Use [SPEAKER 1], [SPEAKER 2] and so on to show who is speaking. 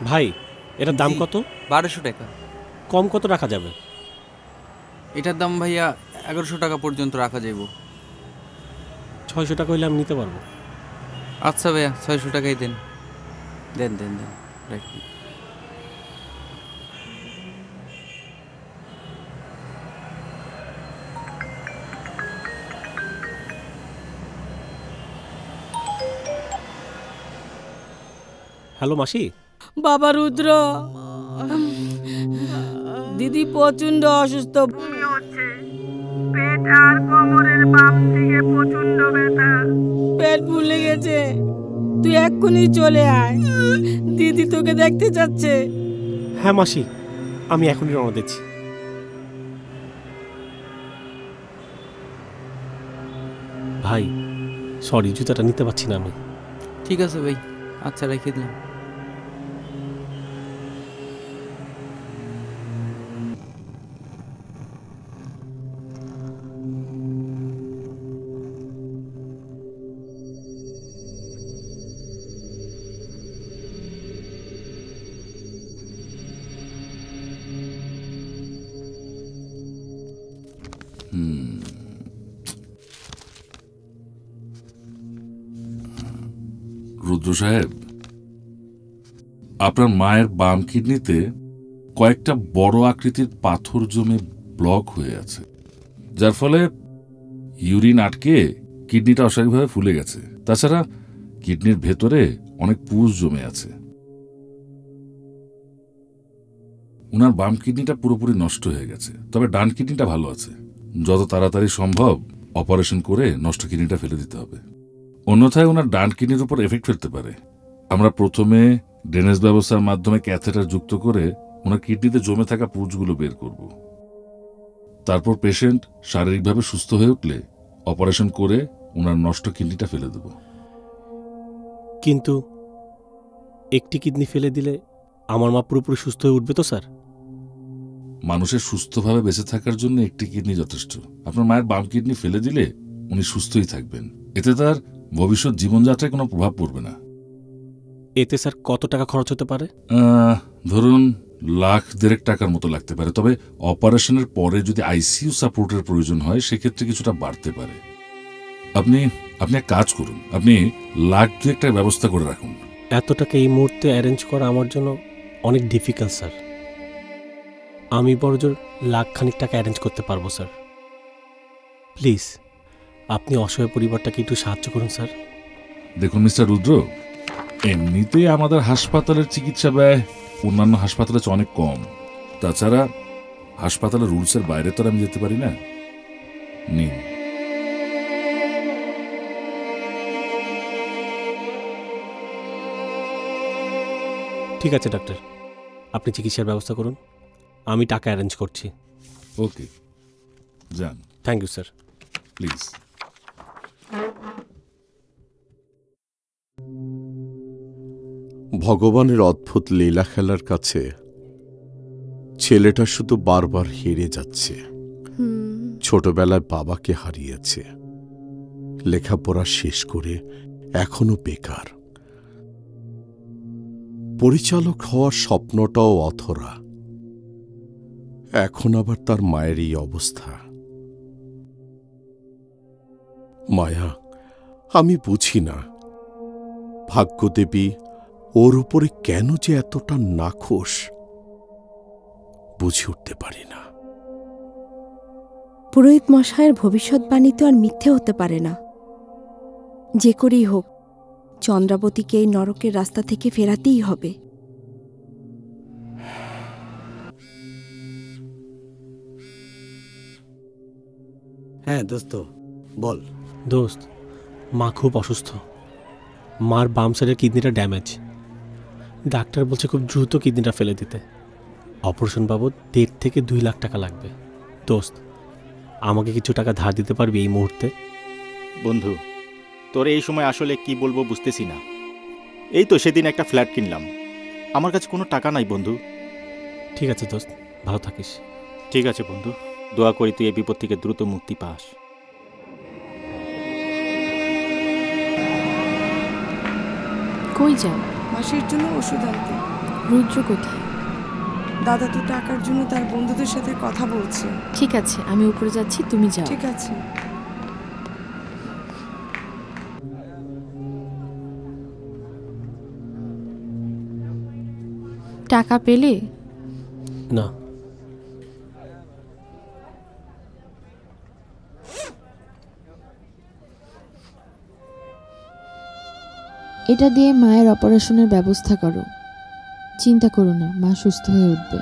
[SPEAKER 1] ভাই এটার দাম কত?
[SPEAKER 2] 1200 টাকা।
[SPEAKER 1] কম কত রাখা যাবে?
[SPEAKER 2] এটার দাম ভাইয়া 1100 টাকা পর্যন্ত রাখা যাইব।
[SPEAKER 1] 600 টাকা হইলে আমি নিতে পারবো।
[SPEAKER 2] আচ্ছা ভাইয়া 600 টাকাই দেন। দেন দেন দেন রাখি।
[SPEAKER 1] হ্যালো মাসি।
[SPEAKER 3] বাবা রুদ্র, দিদি প্রচন্ড অসুস্থ, পেট আর কোমরের বাম দিকে প্রচন্ড ব্যথা, পেট ফুলে গেছে। তুই এক্ষুনি চলে আয়, দিদি তোকে দেখতে চাচ্ছে।
[SPEAKER 1] হ্যাঁ মাসি, আমি এখনই রওনা দিচ্ছি। ভাই সরি, জুতাটা নিতে পারছি না আমি।
[SPEAKER 2] ঠিক আছে ভাই, আচ্ছা রেখে দিলাম।
[SPEAKER 4] রুদ্র সাহেব, আপনার মায়ের বাম কিডনিতে কয়েকটা বড় আকৃতির পাথর জমে ব্লক হয়ে আছে, যার ফলে ইউরিন আটকে কিডনিটা অস্বাভাবিকভাবে ফুলে গেছে। তাছাড়া কিডনির ভেতরে অনেক পুষ জমে আছে। উনার বাম কিডনিটা পুরোপুরি নষ্ট হয়ে গেছে, তবে ডান কিডনিটা ভালো আছে। যত তাড়াতাড়ি সম্ভব অপারেশন করে নষ্ট কিডনিটা ফেলে দিতে হবে, অন্যথায় ওনার ডান কিডনির উপর এফেক্ট ফেলতে পারে। আমরা প্রথমে ড্রেনেজ ব্যবস্থার মাধ্যমে ক্যাথেটার যুক্ত করে ওনার কিডনিতে জমে থাকা পুঁজগুলো বের করব। তারপর পেশেন্ট শারীরিকভাবে সুস্থ হয়ে উঠলে অপারেশন করে ওনার নষ্ট কিডনিটা ফেলে দেব।
[SPEAKER 1] কিন্তু একটি কিডনি ফেলে দিলে আমার মা পুরোপুরি সুস্থ হয়ে উঠবে তো স্যার?
[SPEAKER 4] মানুষের সুস্থভাবে বেঁচে থাকার জন্য একটি কিডনি যথেষ্ট। আপনার মায়ের বাম কিডনি ফেলে দিলে উনি সুস্থই থাকবেন, এতে তার ভবিষ্যৎ জীবনযাত্রায় কোনো প্রভাব পড়বে না।
[SPEAKER 1] এতে স্যার কত টাকা খরচ হতে পারে?
[SPEAKER 4] ধরুন 1,00,000 টাকার মতো লাগতে পারে, তবে অপারেশনের পরে যদি আইসিইউ সাপোর্টের প্রয়োজন হয় সেক্ষেত্রে কিছুটা বাড়তে পারে। আপনি এক কাজ করুন, আপনি 1,02,000 টাকার ব্যবস্থা করে রাখুন।
[SPEAKER 1] এত টাকা এই মুহূর্তে অ্যারেঞ্জ করা আমার জন্য অনেক ডিফিকাল্ট স্যার। আমি বড়জোর 1,00,000 টাকা অ্যারেঞ্জ করতে পারবো স্যার। প্লিজ আপনি অসহায় পরিবারটাকে একটু সাহায্য করুন স্যার।
[SPEAKER 4] দেখুন মিস্টার রুদ্র, এমনিতেই আমাদের হাসপাতালের চিকিৎসা ব্যয় অন্যান্য হাসপাতালের চেয়ে অনেক কম। তাছাড়া হাসপাতালের রুলসের বাইরে তো আমি যেতে পারি না। নিন।
[SPEAKER 1] ঠিক আছে ডাক্তার, আপনি চিকিৎসার ব্যবস্থা করুন, আমি টাকা অ্যারেঞ্জ করছি।
[SPEAKER 4] ওকে, যান।
[SPEAKER 1] Thank you sir.
[SPEAKER 4] প্লিজ।
[SPEAKER 5] ভগবানের অদ্ভুত লীলা খেলার কাছে ছেলেটা শুধু বারবার হেরে যাচ্ছে। ছোটবেলায় বাবাকে হারিয়েছে, লেখাপড়া শেষ করে এখনো বেকার, পরিচালক হওয়ার স্বপ্নটাও অধরা। এখন আবার তার মায়ের এই অবস্থা। মায়া, আমি বুঝি না ভাগ্যদেবী ওর উপরে কেন যে এতটা নাখোশ, বুঝে উঠতে পারি না।
[SPEAKER 6] পুরোহিত মশায়ের ভবিষ্যৎবাণী তো আর মিথ্যে হতে পারে না। যে করেই হোক চন্দ্রাবতীকে এই নরকের রাস্তা থেকে ফেরাতেই হবে।
[SPEAKER 7] হ্যাঁ দোস্ত, বল।
[SPEAKER 1] দোস্ত, মা খুব অসুস্থ। মার বাম সাইডের কিডনিটা ড্যামেজ। ডাক্তার বলছে খুব দ্রুত কিডনিটা ফেলে দিতে। অপারেশন বাবদ 1.5 থেকে 2 লাখ টাকা লাগবে। দোস্ত, আমাকে কিছু টাকা ধার দিতে পারবি এই মুহূর্তে?
[SPEAKER 8] বন্ধু, তোর এই সময় আসলে কি বলবো বুঝতেছি না। এই তো সেদিন একটা ফ্ল্যাট কিনলাম, আমার কাছে কোনো টাকা নাই বন্ধু।
[SPEAKER 1] ঠিক আছে দোস্ত, ভালো থাকিস।
[SPEAKER 8] ঠিক আছে বন্ধু, দোয়া করি তুই এই বিপদ থেকে দ্রুত মুক্তি পাস।
[SPEAKER 6] কই যাও?
[SPEAKER 3] মাসির জন্য ওষুধ আনতে।
[SPEAKER 9] রুদ্র কোথায়?
[SPEAKER 10] দাদা তো টাকার জন্য তার বন্ধুদের সাথে কথা বলছে।
[SPEAKER 9] ঠিক আছে, আমি উপরে যাচ্ছি, তুমি যাও।
[SPEAKER 10] ঠিক আছে।
[SPEAKER 9] টাকা পেলে?
[SPEAKER 1] না।
[SPEAKER 9] এটা দিয়ে মায়ের অপারেশনের ব্যবস্থা করো। চিন্তা করো না, মা সুস্থ হয়ে উঠবে।